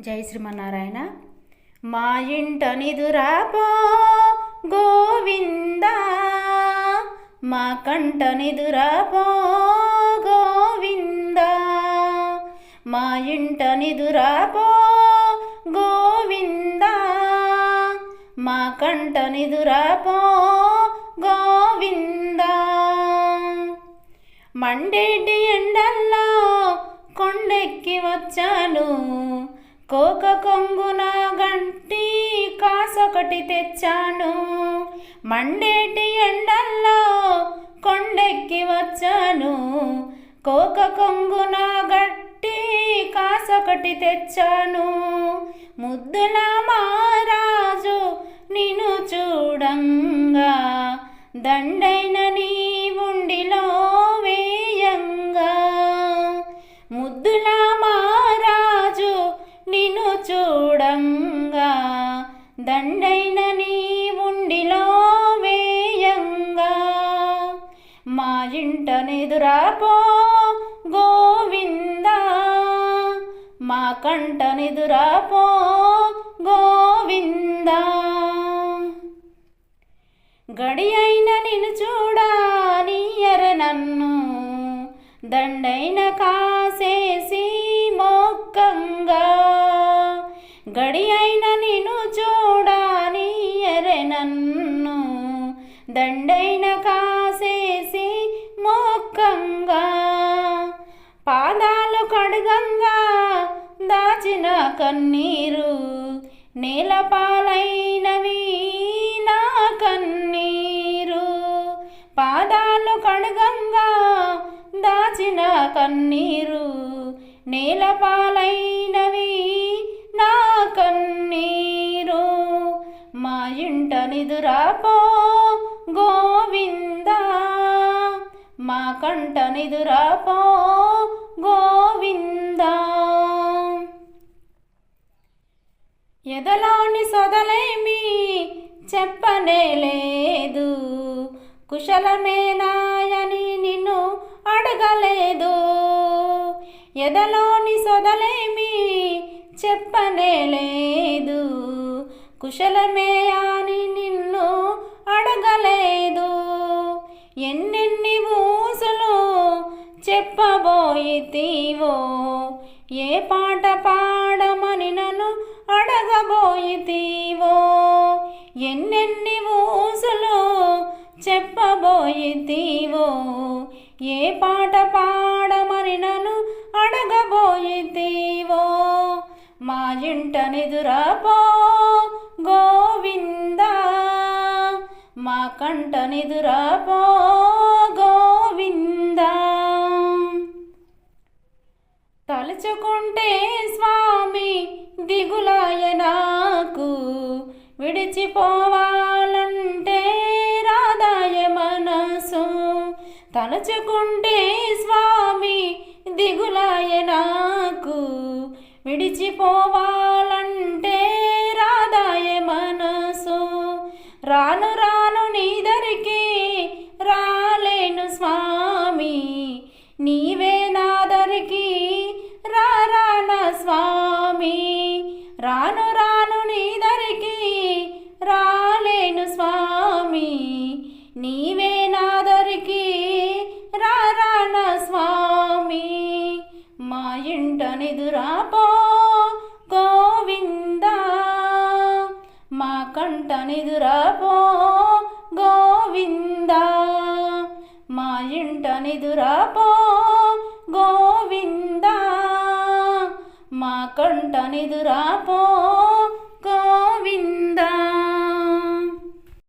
జై శ్రీమన్నారాయణ. మా ఇంట నిదురాపో గోవింద, మా కంట నిదురాపో గోవింద, మా ఇంట నిదురాపో గోవింద, మా కంట నిదురాపో గోవింద. మండేటి ఎండల్లో కొండెక్కి వచ్చాను, కోక కొంగున గంటి కాసొకటి తెచ్చాను. మండేటి ఎండల్లో కొండెక్కి వచ్చాను, కోక కొంగున గట్టి కాసొకటి తెచ్చాను. ముద్దుల మారాజు నిన్ను చూడంగా, దండైన నీ ఉండిలో వేయంగా. ముద్దుల మారాజు నిన్ను చూడంగా, దండైన నీ ఉండిలో వేయంగా. మా ఇంట నిదురాపో గోవింద, మా కంట నిదురాపో గోవింద. గడి అయిన నిన్ను చూడానియర నన్ను, దండైన కాసేసి మోక్కంగా. గడి అయిన నిన్ను చూడానియరే నన్ను, దండైన కాసేసి మోక్కంగా. పాదాలు కడుగంగా దాచిన కన్నీరు, నేలపాలైనవి నా కన్నీరు. పాదాలు కడుగంగా దాచిన కన్నీరు, నేలపాలైనవి నా కన్నీరు. మా ఇంట నిదురాపో గోవింద, మా కంట నిదురాపో గోవింద. ఎదలోని సొదలేమి చెప్పనే లేదు, కుశలమేనాయని నిన్ను అడగలేదు. ఎదలోని సొదలేమి చెప్పనే లేదు, కుశలమే అని నిన్ను అడగలేదు. ఎన్నెన్ని ఊసులు చెప్పబోయితీవో, ఏ పాట పాడమని నన్ను అడగబోయితీవో. ఎన్నెన్ని ఊసులు చెప్పబోయితీవో, ఏ పాట పాడమని నన్ను అడగబోయితీవో. మా ఇంట నిదురాపో గోవింద, మా కంట నిదురాపో గోవింద. తలుచుకుంటే స్వామి దిగులాయ నాకు, విడిచిపోవాలంటే రాదాయ మనసు. తలుచుకుంటే స్వామి దిగులాయ నాకు, విడిచిపోవాలంటే రాదాయ మనసు. రాను రాను నీ దరికి రాలేను స్వామి, నీవే నా దరికి రారాన స్వామి. రాను రాను నీ దరికి రాలేను స్వామి, నీవే నా దరికి రారాన స్వామి. మా ఇంట నిదురాపో గోవింద, మా కంట నిదురాపో గోవింద, మా ఇంట నిదురాపో గోవింద, మా కంట నిదురాపో గోవింద.